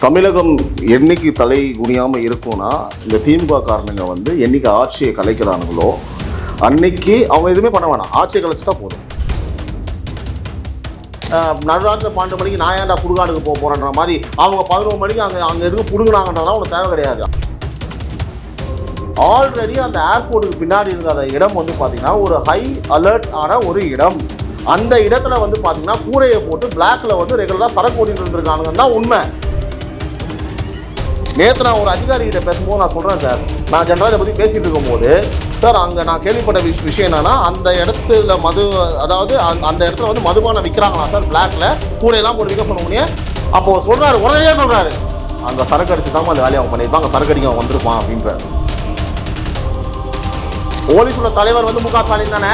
தமிழகம் என்னைக்கு தலை குனியாமல் இருக்கும்னா இந்த திமுக காரணங்க வந்து என்னைக்கு ஆட்சியை கலைக்கிறானுங்களோ அன்னைக்கு அவங்க எதுவுமே பண்ண வேணாம், ஆட்சியை கலைச்சிட்டா போதும். நடுராத்திரி 12 மணிக்கு நான் ஏன்டா புடுகாடுக்கு போக போகிறேன்ற மாதிரி அவங்க 11 மணிக்கு அங்கே எதுக்கு புடுங்கினாங்கன்றதெல்லாம் அவங்களுக்கு தேவை கிடையாது. ஆல்ரெடி அந்த ஏர்போர்ட்டுக்கு பின்னாடி இருந்த அந்த இடம் வந்து பார்த்தீங்கன்னா ஒரு ஹை அலர்ட் ஆன ஒரு இடம். அந்த இடத்துல வந்து பார்த்தீங்கன்னா கூரையை போட்டு பிளாக்ல வந்து ரெகுலராக சரக்கு ஓட்டிட்டு இருந்திருக்கானுங்க தான் உண்மை. நேற்று நான் ஒரு அதிகாரிகிட்ட பேசும்போது நான் சொல்கிறேன் சார், நான் ஜென்ரலாக இதை பற்றி பேசிகிட்டு இருக்கும்போது சார் அங்கே நான் கேள்விப்பட்ட விஷயம் என்னன்னா அந்த இடத்துல அதாவது அந்த இடத்துல வந்து மதுபானம் விற்கிறாங்களா சார் பிளாக்ல கூரையெல்லாம் போட்டு விற்க சொன்னோன்னே அப்போது சொல்கிறாரு, உடனே சொல்கிறாரு அந்த சரக்கு அடிச்சு தான் அந்த வேலையை அவங்க பண்ணியிருப்பாங்க, சரக்கு அடிக்க அவன் வந்திருப்பான் அப்படின்ற. போலீஸோட தலைவர் வந்து முக ஸ்டாலின் தானே,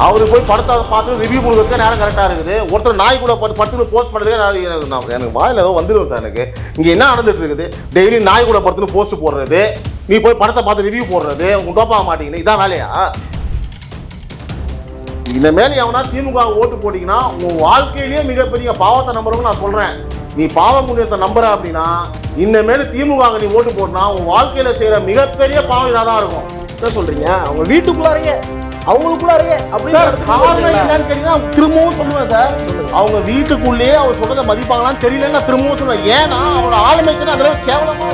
அவரு போய் படத்தை பார்த்து ரிவ்யூ கொடுக்கறதுக்கு நேரம் கரெக்டாக இருக்குது. ஒருத்தர் நாய் கூட படுத்துன்னு போஸ்ட் பண்ணுறதுக்கு எனக்கு வாயில் ஏதோ வந்துடும் சார். எனக்கு இங்கே என்ன நடந்துட்டு இருக்குது, டெய்லி நாய் கூட படுத்துன்னு போஸ்ட் போடுறது, நீ போய் படத்தை பார்த்து ரிவ்யூ போடுறது, உங்க டோப்பாக மாட்டீங்கன்னு இதான் வேலையா? இனிமேல் எவனா திமுக ஓட்டு போட்டிங்கன்னா உன் வாழ்க்கையிலேயே மிகப்பெரிய பாவத்தை நம்புறவங்க நான் சொல்கிறேன். நீ பாவ முன்னேற்றத்தை நம்புற அப்படின்னா இனிமேல் திமுக நீ ஓட்டு போட்டினா உன் வாழ்க்கையில் செய்கிற மிகப்பெரிய பாவம் இதாக தான் இருக்கும். என்ன சொல்கிறீங்க? அவங்க வீட்டுக்குள்ளாரையே அவங்களுக்குள்ளாரையே என்னன்னு கேட்டீங்கன்னா திரும்பவும் சொல்லுவேன் சார், அவங்க வீட்டுக்குள்ளேயே அவர் சொல்றதை மதிப்பாங்களான்னு தெரியல. நான் திரும்பவும் சொல்லுவேன், ஏன்னா அவரோட ஆளுமைக்கு அதில் கேவலமா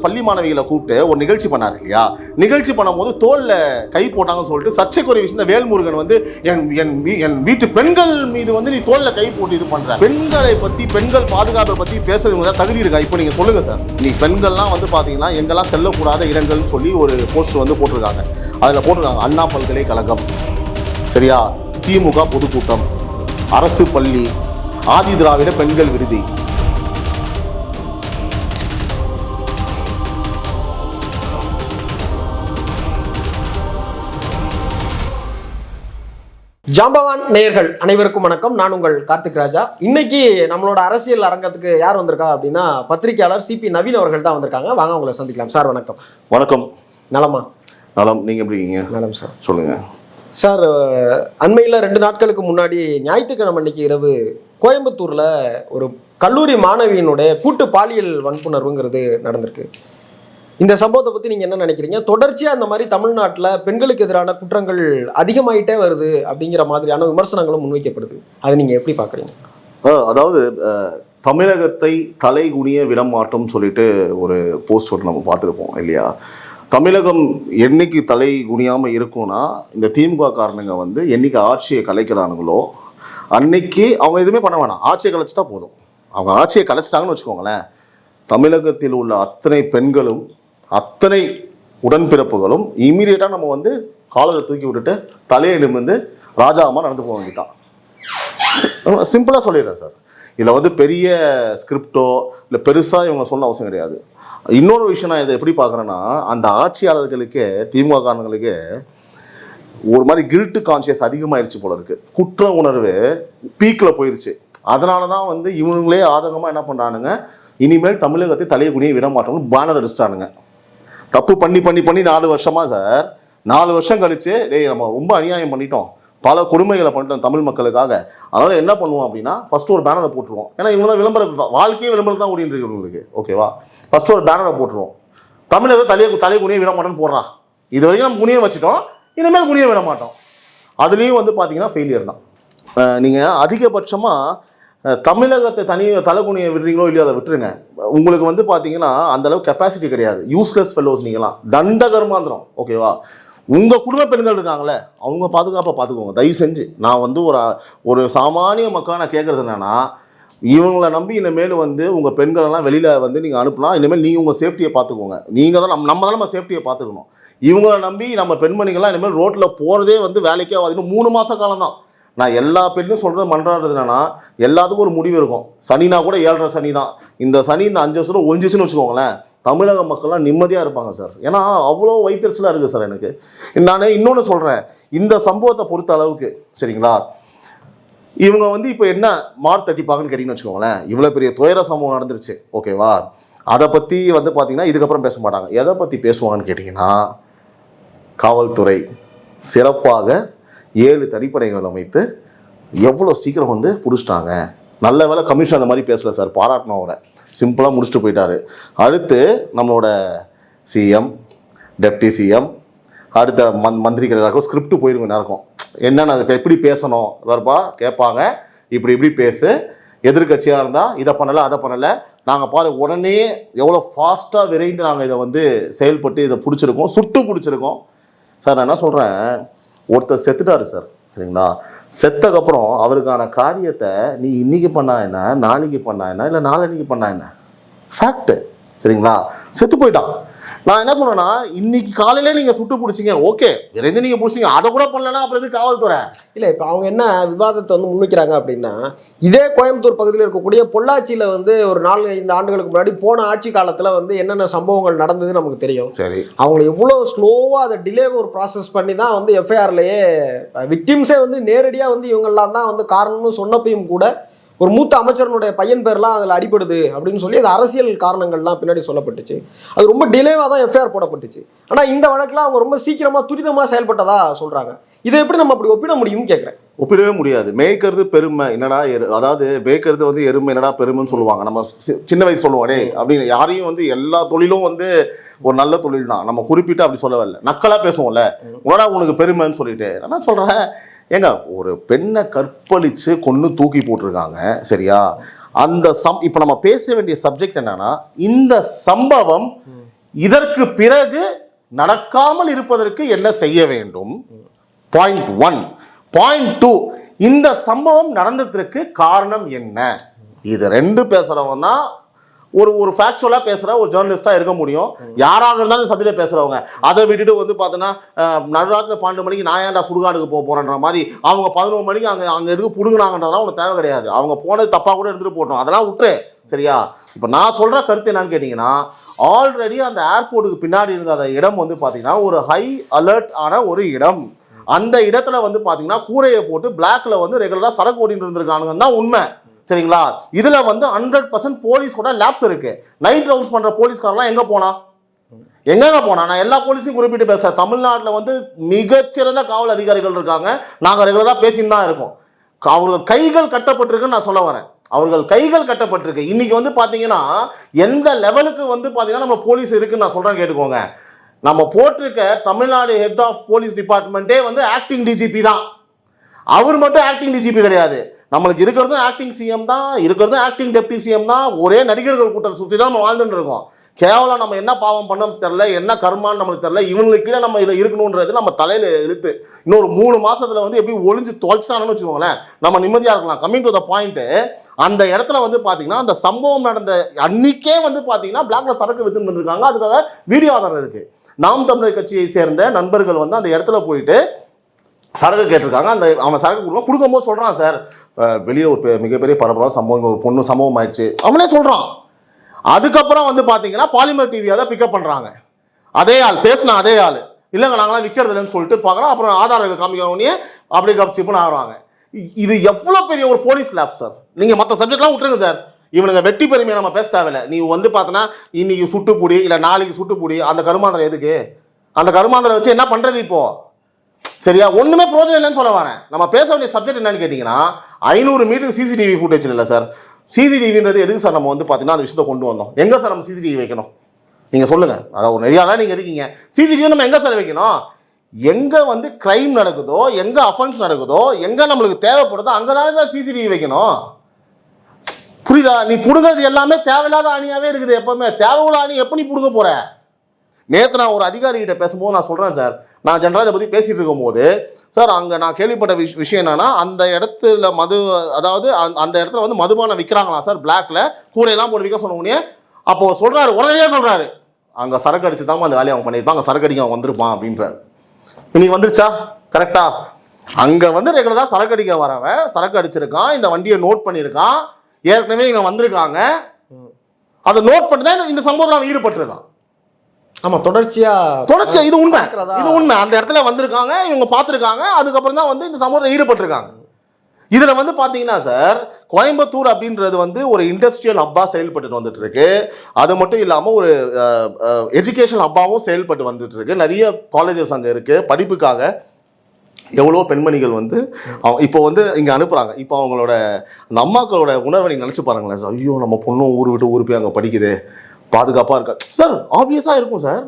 பள்ளி மாணவிகளை கூப்பிட்டு ஒரு நிகழ்ச்சி பண்ணாரு இல்லையா? நிகழ்ச்சி பண்ணும்போது தோல்ல கை போட்டாங்கன்னு சொல்லிட்டு சர்ச்சைக்குரிய விஷயம் வேல்முருகன் வந்து என் வீட்டு பெண்கள் மீது வந்து நீ தோல்ல கை போட்டு இது பண்ற. பெண்களை பத்தி பெண்கள் பாதுகாப்பை பத்தி பேசுறது தகுதி இருக்கா? இப்போ நீங்க சொல்லுங்க சார். நீ பெண்கள்லாம் வந்து பாத்தீங்கன்னா எங்கெல்லாம் செல்லக்கூடாத இடங்கள்னு சொல்லி ஒரு போஸ்டர் வந்து போட்டிருக்காங்க. அதுல போட்டிருக்காங்க அண்ணா பல்கலைக்கழகம், சரியா, திமுக பொதுக்கூட்டம், அரசு பள்ளி, ஆதி திராவிட பெண்கள் விடுதி. ஜாம்பவான் நேயர்கள் அனைவருக்கும் வணக்கம். நான் உங்கள் கார்த்திக் ராஜா. இன்னைக்கு நம்மளோட அரசியல் அரங்கத்துக்கு யார் வந்திருக்கா அப்படின்னா பத்திரிகையாளர் சிபி நவீன் அவர்கள் தான் வந்திருக்காங்க. வாங்க அவங்களை சந்திக்கலாம். சார் வணக்கம். வணக்கம். நலமா? நலம். நீங்க எப்படி இருக்கீங்க? நலம் சார். சொல்லுங்க சார். அண்மையில் 2 நாட்களுக்கு முன்னாடி ஞாயிற்றுக்கிழமை அன்னைக்கு இரவு கோயம்புத்தூர்ல ஒரு கல்லூரி மாணவியினுடைய கூட்டு பாலியல் வன்புணர்வுங்கிறது நடந்திருக்கு. இந்த சம்பவத்தை பற்றி நீங்கள் என்ன நினைக்கிறீங்க? தொடர்ச்சியாக இந்த மாதிரி தமிழ்நாட்டில் பெண்களுக்கு எதிரான குற்றங்கள் அதிகமாயிட்டே வருது அப்படிங்கிற மாதிரியான விமர்சனங்களும் முன்வைக்கப்படுது. அதை நீங்கள் எப்படி பார்க்குறீங்க? அதாவது தமிழகத்தை தலை குனிய விடமாட்டோம்னு சொல்லிட்டு ஒரு போஸ்ட் ஒன்று நம்ம பார்த்துருப்போம் இல்லையா? தமிழகம் என்னைக்கு தலை குனியாமல் இருக்கும்னா இந்த திமுக காரணங்க வந்து என்னைக்கு ஆட்சியை கலைக்கிறானுங்களோ அன்னைக்கு அவங்க எதுவுமே பண்ண வேணாம், ஆட்சியை கலைச்சிட்டா போதும். அவங்க ஆட்சியை கலைச்சிட்டாங்கன்னு வச்சுக்கோங்களேன், தமிழகத்தில் உள்ள அத்தனை பெண்களும் அத்தனை உடன்பிறப்புகளும் இமீடியட்டாக நம்ம வந்து காலத்தை தூக்கி விட்டுட்டு தலையை நிமிர்ந்து ராஜாமா நடந்து போக வேண்டியதான். சிம்பிளாக சொல்லிடுறேன் சார். இதில் வந்து பெரிய ஸ்கிரிப்டோ இல்லை பெருசாக இவங்க சொல்ல அவசியம் கிடையாது. இன்னொரு விஷயம் நான் இதை எப்படி பார்க்குறேன்னா, அந்த ஆட்சியாளர்களுக்கே திமுக காரணங்களுக்கே ஒரு மாதிரி கில்ட்டு கான்ஷியஸ் அதிகமாகிடுச்சு போல இருக்குது. குற்ற உணர்வு பீக்கில் போயிடுச்சு. அதனால தான் வந்து இவங்களே ஆதங்கமாக என்ன பண்ணுறானுங்க, இனிமேல் தமிழகத்தை தலையை குனிய விட மாட்டோம்னு பேனர் அடிச்சிட்டானுங்க. தப்பு பண்ணி 4 வருஷமா சார், 4 வருஷம் கழிச்சு டேய் நம்ம ரொம்ப அநியாயம் பண்ணிட்டோம், பல கொடுமைகளை பண்ணிட்டோம் தமிழ் மக்களுக்காக, அதனால என்ன பண்ணுவோம் அப்படின்னா ஃபர்ஸ்ட் ஒரு பேனரை போட்டுருவோம். ஏன்னா இவங்க தான் வாழ்க்கையே விளம்பரம் தான் ஓடிட்டு இருக்கு உங்களுக்கு, ஓகேவா? ஃபர்ஸ்ட் ஒரு பேனரை போட்டுருவோம், தமிழகத்தை தலை குனிய விட மாட்டோம்னு போடுறான். இது வரைக்கும் நம்ம குனிய வச்சுட்டோம், இனிமேல் குனிய விட மாட்டோம். அதுலேயும் வந்து பார்த்தீங்கன்னா ஃபெயிலியர் தான். நீங்கள் அதிகபட்சமாக தமிழகத்தை தலைகுனியை விடுறீங்களோ இல்லையோ அதை விட்டுருங்க. உங்களுக்கு வந்து பார்த்தீங்கன்னா அந்தளவு கெப்பாசிட்டி கிடையாது. யூஸ்லெஸ் ஃபெல்லோஸ் நீங்களாம், தண்ட கர்மாந்திரம், ஓகேவா? உங்கள் குடும்ப பெண்கள் இருக்காங்களே அவங்க பாதுகாப்பாக பார்த்துக்கோங்க தயவு செஞ்சு. நான் வந்து ஒரு சாமானிய மக்களாக நான் கேட்குறது என்னன்னா, இவங்களை நம்பி இனிமேல் வந்து உங்கள் பெண்களெல்லாம் வெளியில் வந்து நீங்கள் அனுப்புனா இனிமேல் நீங்கள் உங்கள் சேஃப்டியை பார்த்துக்கோங்க. நீங்கள் தான் நம்ம தான் நம்ம சேஃப்டியை பார்த்துக்கணும். இவங்களை நம்பி நம்ம பெண்மணிகள்லாம் இனிமேல் ரோட்டில் போகிறதே வந்து வேலைக்கே ஆகாது. இன்னும் 3 மாத காலம் தான். நான் எல்லா பெண்ணும் சொல்கிறது மன்றாடுறது என்னன்னா, எல்லாத்துக்கும் ஒரு முடிவு இருக்கும். சனினா கூட 7.5 சனி தான். இந்த சனி இந்த 5 வருஷம் ஒழிஞ்சிச்சுன்னு வச்சுக்கோங்களேன், தமிழக மக்கள்லாம் நிம்மதியாக இருப்பாங்க சார். ஏன்னா அவ்வளோ வைத்தறிச்சலாக இருக்குது சார் எனக்கு. நான் இன்னொன்று சொல்கிறேன், இந்த சம்பவத்தை பொறுத்த அளவுக்கு சரிங்களா, இவங்க வந்து இப்போ என்ன தட்டிப்பாங்கன்னு கேட்டிங்கன்னு வச்சுக்கோங்களேன், இவ்வளோ பெரிய துயர சம்பவம் நடந்துருச்சு, ஓகேவா? அதை பற்றி வந்து பார்த்தீங்கன்னா இதுக்கப்புறம் பேச மாட்டாங்க. எதை பற்றி பேசுவாங்கன்னு கேட்டிங்கன்னா, காவல்துறை சிறப்பாக 7 தனிப்படைகள் அமைத்து எவ்வளோ சீக்கிரம் வந்து பிடிச்சிட்டாங்க, நல்ல வேளை கமிஷன் அந்த மாதிரி பேசல சார், பாராட்டணும் அவரை, சிம்பிளாக முடிச்சுட்டு போயிட்டாரு. அடுத்து நம்மளோட சிஎம், டெப்டி சிஎம், அடுத்த மந்திரிகள் எல்லாருக்கும் ஸ்கிரிப்ட் போயிருங்க எல்லாருக்கும், என்னென்ன இப்போ எப்படி பேசணும் வருபா கேட்பாங்க, இப்படி பேசு, எதிர்கட்சியாக இருந்தால் இதை பண்ணலை அதை பண்ணலை, நாங்கள் பாரு உடனே எவ்வளோ ஃபாஸ்ட்டாக விரைந்து நாங்கள் இதை வந்து செயல்பட்டு இதை பிடிச்சிருக்கோம், சுட்டு பிடிச்சிருக்கோம். சார் நான் என்ன சொல்கிறேன், ஒருத்தர் செத்துட்டாரு சார், சரிங்களா, செத்ததுக்கப்புறம் அவருக்கான காரியத்தை நீ இன்னைக்கு பண்ணா என்ன, நாளைக்கு பண்ணா என்ன, இல்லை நாளைக்கு பண்ணா என்ன, ஃபேக்ட், சரிங்களா, செத்து போயிட்டான். நான் என்ன சொல்றேன்னா, இன்னைக்கு காலையில நீங்க சுட்டு பிடிச்சிங்க, ஓகே, விரைந்து நீங்க பிடிச்சிங்க, அதை கூட பண்ணலன்னா அப்புறம் எது காவல்துறை? இல்லை, இப்போ அவங்க என்ன விவாதத்தை வந்து முன்வைக்கிறாங்க அப்படின்னா, இதே கோயம்புத்தூர் பகுதியில் இருக்கக்கூடிய பொள்ளாச்சியில் வந்து ஒரு 4-5 ஆண்டுகளுக்கு முன்னாடி போன ஆட்சி காலத்தில் வந்து என்னென்ன சம்பவங்கள் நடந்தது நமக்கு தெரியும். சரி, அவங்க எவ்வளோ ஸ்லோவாக அதை டிலே ஒரு ப்ராசஸ் பண்ணி தான் வந்து எஃப்ஐஆர்லேயே விக்டிம்ஸே வந்து நேரடியாக வந்து இவங்கெல்லாம் தான் வந்து காரணம்னு சொன்னப்பையும் கூட ஒரு மூத்த அமைச்சரனுடைய பையன் பேர்லாம் அதில் அடிபடுது அப்படின்னு சொல்லி அது அரசியல் காரணங்கள்லாம் பின்னாடி சொல்லப்பட்டுச்சு. அது ரொம்ப டிலேவாக தான் எஃப்ஐஆர் போடப்பட்டுச்சு. ஆனால் இந்த வழக்கில் அவங்க ரொம்ப சீக்கிரமாக துரிதமாக செயல்பட்டதா சொல்கிறாங்க. இதை எப்படி நம்ம அப்படி ஒப்பிட முடியும்னு கேட்குறேன். ஒப்பிடவே முடியாது. மேய்க்கிறது பெருமை என்னடா, அதாவது மேய்க்கிறது வந்து எருமை என்னடா பெருமைன்னு சொல்லுவாங்க. நம்ம சின்ன வயசு சொல்லுவோம், டே அப்படின்னு. யாரையும் வந்து எல்லா தொழிலும் வந்து ஒரு நல்ல தொழில் தான், நம்ம குறிப்பிட்டு அப்படி சொல்லவில்லை, நக்கலாக பேசுவோம்ல, உனடா உனக்கு பெருமைன்னு சொல்லிட்டு. நான் சொல்கிறேன், ஏங்க ஒரு பெண்ணை கற்பழித்து கொன்று தூக்கி போட்டிருக்காங்க, சரியா, அந்த இப்போ நம்ம பேச வேண்டிய சப்ஜெக்ட் என்னன்னா, இந்த சம்பவம் இதற்கு பிறகு நடக்காமல் இருப்பதற்கு என்ன செய்ய வேண்டும், பாயிண்ட் 1. பாயிண்ட் 2, இந்த சம்பவம் நடந்ததற்கு காரணம் என்ன. இது 2 பேசுறவங்க தான் ஒரு ஃபேக்சுவலாக பேசுகிற ஒரு ஜேர்னலிஸ்டாக இருக்க முடியும். யாராக இருந்தாலும் சப்ஜெக்டில் பேசுகிறவங்க. அதை விட்டுட்டு வந்து பார்த்தோன்னா நடுராத்திரி 12 மணிக்கு நான் ஏன்டா சுடுகாடுக்கு போகிறேன்ற மாதிரி, அவங்க 11 மணிக்கு அங்கே எதுக்கு பிடுங்குனாங்கன்றதெல்லாம் உனக்கு தேவை கிடையாது. அவங்க போனது தப்பாக கூட எடுத்துகிட்டு போட்டோம், அதெல்லாம் விட்டுரு, சரியா. இப்போ நான் சொல்கிற கருத்து என்னன்னு கேட்டிங்கன்னா, ஆல்ரெடி அந்த ஏர்போர்ட்டுக்கு பின்னாடி இருந்த அந்த இடம் வந்து பார்த்தீங்கன்னா ஒரு ஹை அலர்ட் ஆன ஒரு இடம். அந்த இடத்துல வந்து பார்த்தீங்கன்னா கூரையை போட்டு பிளாக்ல வந்து ரெகுலராக சரக்கு ஓட்டிட்டு இருந்திருக்கானுங்க தான் உண்மை, சரிங்களா. இதுல வந்து 100% போலீஸோட லேப்ஸ் இருக்கு. நைட் ரவுண்ட்ஸ் பண்ற போலீஸ்காரெல்லாம் எங்க போனா, நான் எல்லா போலீஸையும் குறிப்பிட்டு பேசுறேன். தமிழ்நாட்டில் வந்து மிகச்சிறந்த காவல் அதிகாரிகள் இருக்காங்க, நாங்கள் ரெகுலரா பேசின்னு தான் இருக்கோம். அவர்கள் கைகள் கட்டப்பட்டிருக்குன்னு நான் சொல்ல வரேன், அவர்கள் கைகள் கட்டப்பட்டிருக்கு. இன்னைக்கு வந்து பாத்தீங்கன்னா எந்த லெவலுக்கு வந்து பாத்தீங்கன்னா நம்ம போலீஸ் இருக்குன்னு நான் சொல்றேன், கேட்டுக்கோங்க. நம்ம போட்டிருக்க தமிழ்நாடு ஹெட் ஆஃப் போலீஸ் டிபார்ட்மெண்ட்டே வந்து ஆக்டிங் டிஜிபி தான். அவர் மட்டும் ஆக்டிங் டிஜிபி கிடையாது, நம்மளுக்கு இருக்கிறதும் ஆக்டிங் சிஎம் தான், இருக்கிறதும் ஆக்டிங் டெப்டி சிஎம் தான். ஒரே நடிகர்கள் கூட்டத்தை சுற்றி தான் நம்ம வாழ்ந்துட்டு இருக்கோம். கேவலம் நம்ம என்ன பாவம் பண்ண தெரியல, என்ன கர்மான்னு நம்மளுக்கு தெரியல. இவங்களுக்கு கீழே நம்ம இதில் இருக்கணுன்றது நம்ம தலையில் இழுத்து இன்னொரு 3 மாசத்துல வந்து எப்படி ஒளிஞ்சு தொலைச்சிட்டானு வச்சுக்கோங்களேன், நம்ம நிம்மதியாக இருக்கலாம். கம்மிங் டு த பாயிண்ட், அந்த இடத்துல வந்து பார்த்தீங்கன்னா அந்த சம்பவம் நடந்த அன்னைக்கே வந்து பார்த்தீங்கன்னா பிளாக்ல சரக்கு வித்துன்னு வந்திருக்காங்க. அதுக்காக வீடியோ ஆதாரம் இருக்கு. நாம் தமிழர் கட்சியை சேர்ந்த நண்பர்கள் வந்து அந்த இடத்துல போயிட்டு சரக்கு கேட்டிருக்காங்க. அந்த அவன் சரக்கு கொடுக்கும்போது சொல்கிறான், சார் வெளியில் ஒரு மிகப்பெரிய பரபரப்பான சம்பவம், ஒரு பொண்ணு சம்பவம் ஆயிடுச்சு, அவனே சொல்கிறான். அதுக்கப்புறம் வந்து பார்த்தீங்கன்னா பாலிமர் டிவியை தான் பிக்கப் பண்ணுறாங்க. அதே ஆள் பேசினா, அதே ஆள் இல்லைங்க நாங்களாம் விற்கிறது இல்லைன்னு சொல்லிட்டு பார்க்குறோம். அப்புறம் ஆதாரம் காமிக்கவுனே அப்படியே கப்சிப்புன்னு ஆகிறாங்க. இது எவ்வளோ பெரிய ஒரு போலீஸ் லேப் சார். நீங்கள் மற்ற சப்ஜெக்ட்லாம் விட்டுருங்க சார், இவனுங்க வெட்டி பெருமையை நம்ம பேச தேவையில்லை. நீ வந்து பார்த்தோன்னா இன்னைக்கு சுட்டுப்பூடி இல்லை நாளைக்கு சுட்டுப்பூடி, அந்த கருமாந்திரம் எதுக்கு? அந்த கருமாந்திரம் வச்சு என்ன பண்ணுறது இப்போ, சரியா? ஒன்றுமே பிரோஜனம் இல்லைன்னு சொல்ல வரேன். நம்ம பேச வேண்டிய சப்ஜெக்ட் என்னன்னு கேட்டிங்கன்னா, 500 மீட்டருக்கு சிசிடிவி ஃபுட்டேஜ் இல்லை சார். சிசிடிவின்றது எதுக்கு சார் நம்ம வந்து பார்த்தீங்கன்னா அந்த விஷயத்தை கொண்டு வந்தோம்? எங்கே சார் நம்ம சிசிடிவி வைக்கணும் நீங்கள் சொல்லுங்கள். அதாவது ஒரு நிறையா தான் நீங்கள் இருக்கீங்க, சிசிடிவி நம்ம எங்கே சார் வைக்கணும்? எங்கே வந்து கிரைம் நடக்குதோ, எங்கே அஃபென்ஸ் நடக்குதோ, எங்கே நம்மளுக்கு தேவைப்படுதோ அங்கே தானே சார் சிசிடிவி வைக்கணும். புரியுதா? நீ பிடுங்கிறது எல்லாமே தேவையில்லாத அணியாகவே இருக்குது. எப்பவுமே தேவையுள்ள அணி எப்போ நீ பிடுங்க போகிற? நேற்று நான் ஒரு அதிகாரிகிட்ட பேசும்போது நான் சொல்கிறேன் சார், நான் ஜென்ரலாக இதை பற்றி பேசிகிட்டு இருக்கும்போது, சார் அங்கே நான் கேள்விப்பட்ட விஷயம் என்னன்னா, அந்த இடத்துல அதாவது அந்த இடத்துல வந்து மதுபானம் விற்கிறாங்களா சார், பிளாக்ல கூரையெல்லாம் போட்டு விற்க சொன்னோடனே. அப்போது சொல்கிறாரு, உடனே சொல்கிறாரு, அங்கே சரக்கு அடிச்சு தான் அந்த வேலையை அவன் பண்ணியிருப்பான், அங்கே சரக்கு அடிக்க அவன் வந்திருப்பான் அப்படின்றார். இன்னைக்கு வந்துருச்சா கரெக்டா? அங்கே வந்து ரெகுலராக சரக்கு அடிக்க வரவன் சரக்கு அடிச்சிருக்கான், இந்த வண்டியை நோட் பண்ணியிருக்கான், ஏற்கனவே இங்கே வந்திருக்காங்க, அதை நோட் பண்ணி தான் இந்த சம்பவத்தில் அவன் ஈடுபட்டிருக்கான். ஆமா, தொடர்ச்சியா இது உண்மை, இது உண்மை. அந்த இடத்துல வந்திருக்காங்க, இவங்க பார்த்துருக்காங்க, அதுக்கப்புறம் தான் வந்து இந்த சம்பவத்தில் ஈடுபட்டிருக்காங்க. இதுல வந்து பாத்தீங்கன்னா சார், கோயம்புத்தூர் அப்படின்றது வந்து ஒரு இண்டஸ்ட்ரியல் ஹப்பா செயல்பட்டு வந்துட்டு இருக்கு. அது மட்டும் இல்லாம ஒரு எஜுகேஷன் ஹப்பாவும் செயல்பட்டு வந்துட்டு இருக்கு. நிறைய காலேஜஸ் அங்க இருக்கு படிப்புக்காக. எவ்வளோ பெண்மணிகள் வந்து இப்போ வந்து இங்கே அனுப்புகிறாங்க. இப்போ அவங்களோட அந்த அம்மாக்களோட உணர்வை நீங்கள் நினச்சி பாருங்களேன் சார். ஐயோ நம்ம பொண்ணும் ஊர் விட்டு ஊர் போய் அங்கே படிக்குது, பாதுகாப்பாக இருக்கா சார். ஆப்வியஸாக இருக்கும் சார்,